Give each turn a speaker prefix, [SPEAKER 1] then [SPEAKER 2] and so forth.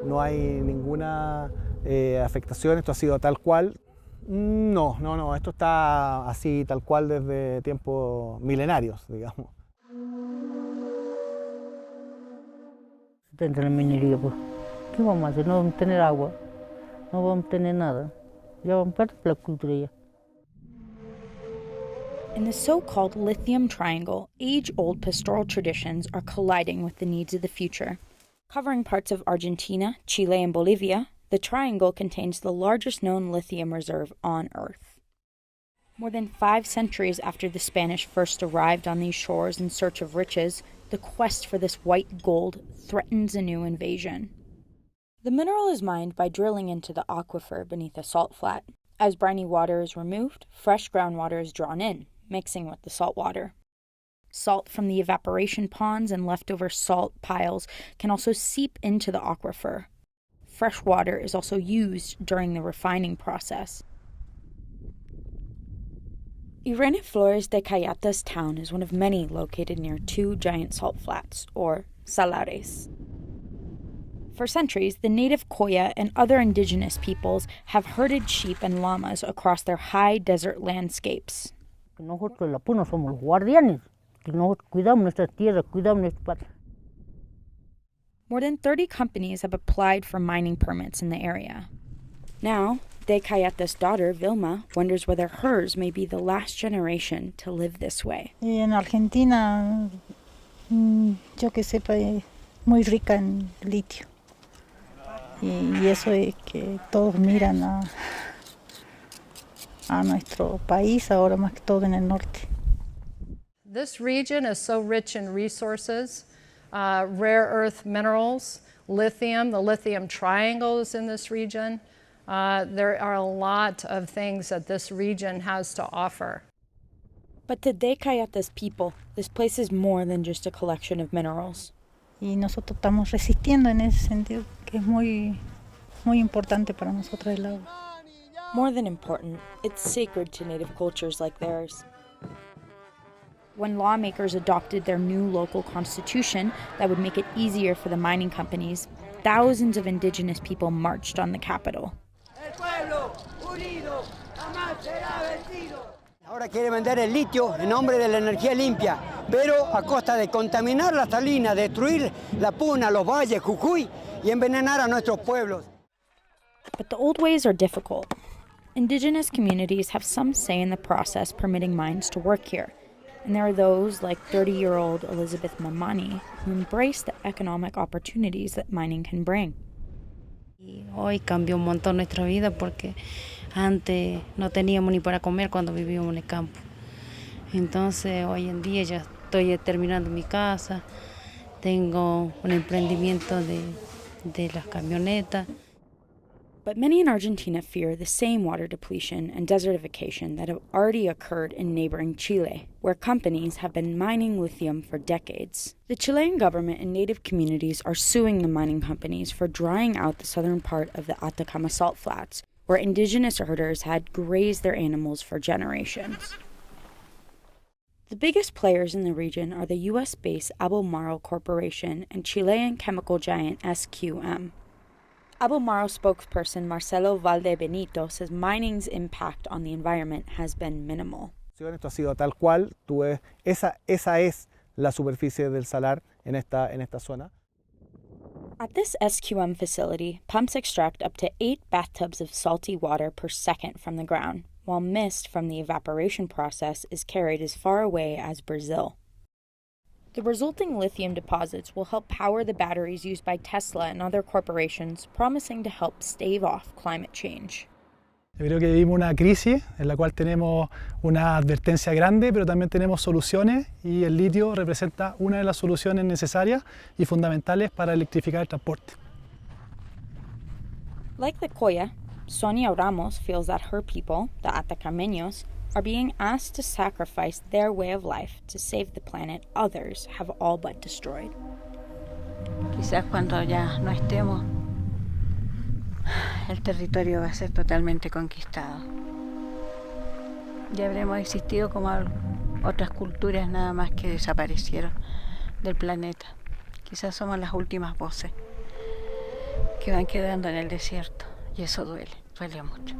[SPEAKER 1] no hay ninguna afectación, esto ha sido tal cual. No, esto está así tal cual desde tiempos milenarios, digamos.
[SPEAKER 2] Dentro de la minería, pues, ¿qué vamos a hacer? No vamos a tener agua, no vamos a tener nada. Ya vamos a perder la cultura ya.
[SPEAKER 3] In the so-called lithium triangle, age-old pastoral traditions are colliding with the needs of the future. Covering parts of Argentina, Chile, and Bolivia, the triangle contains the largest known lithium reserve on Earth. More than 5 centuries after the Spanish first arrived on these shores in search of riches, the quest for this white gold threatens a new invasion. The mineral is mined by drilling into the aquifer beneath a salt flat. As briny water is removed, fresh groundwater is drawn in, mixing with the salt water. Salt from the evaporation ponds and leftover salt piles can also seep into the aquifer. Fresh water is also used during the refining process. Irene Flores de Callata's town is one of many located near 2 giant salt flats, or salares. For centuries, the native Koya and other indigenous peoples have herded sheep and llamas across their high desert landscapes.
[SPEAKER 2] Nosotros los punos somos los guardianes, que nosotros cuidamos nuestras tierras, cuidamos nuestro patria.
[SPEAKER 3] More than 30 companies have applied for mining permits in the area. Now, De Callata's daughter, Vilma, wonders whether hers may be the last generation to live this way.
[SPEAKER 4] Y en Argentina, yo que sepa, es muy rica en litio. Y eso es que todos miran a nuestro país, ahora más que todo en el norte.
[SPEAKER 5] This region is so rich in resources, rare earth minerals, lithium, the lithium triangles in this region. There are a lot of things that this region has to offer.
[SPEAKER 3] But to De Callata's people, this place is more than just a collection of minerals.
[SPEAKER 4] Y nosotros estamos resistiendo en ese sentido, que es muy importante para nosotros el agua.
[SPEAKER 3] More than important, it's sacred to native cultures like theirs. When lawmakers adopted their new local constitution that would make it easier for the mining companies, thousands of indigenous people marched on the Capitol.
[SPEAKER 6] Ahora quiere vender el litio en nombre de la energía limpia, pero a costa de contaminar las salinas, destruir la Puna, los valles, Jujuy y envenenar a nuestros pueblos.
[SPEAKER 3] But the old ways are difficult. Indigenous communities have some say in the process permitting mines to work here. And there are those, like 30-year-old Elizabeth Mamani, who embrace the economic opportunities that mining can bring.
[SPEAKER 7] Y hoy cambió un montón nuestra vida porque antes no teníamos ni para comer cuando vivíamos en el campo. Entonces hoy en día ya estoy terminando mi casa, tengo un emprendimiento de las camionetas.
[SPEAKER 3] But many in Argentina fear the same water depletion and desertification that have already occurred in neighboring Chile, where companies have been mining lithium for decades. The Chilean government and native communities are suing the mining companies for drying out the southern part of the Atacama Salt Flats, where indigenous herders had grazed their animals for generations. The biggest players in the region are the U.S.-based Albemarle Corporation and Chilean chemical giant SQM. Albemarle spokesperson Marcelo Valdebenito says mining's impact on the environment has been minimal.
[SPEAKER 1] Esto ha sido tal cual, esa es la superficie del salar en esta zona.
[SPEAKER 3] At this SQM facility, pumps extract up to 8 bathtubs of salty water per second from the ground, while mist from the evaporation process is carried as far away as Brazil. The resulting lithium deposits will help power the batteries used by Tesla and other corporations, promising to help stave off climate change.
[SPEAKER 8] Yo creo que vivimos una crisis en la cual tenemos una advertencia grande, pero también tenemos soluciones y el litio representa una de las soluciones necesarias y fundamentales para electrificar el transporte.
[SPEAKER 3] Like the Koya, Sonia Ramos feels that her people, the Atacameños, are being asked to sacrifice their way of life to save the planet others have all but destroyed.
[SPEAKER 9] Quizás cuando ya no estemos, el territorio va a ser totalmente conquistado. Ya habremos existido como otras culturas nada más que desaparecieron del planeta. Quizás somos las últimas voces. que van quedando en el desierto y eso duele mucho.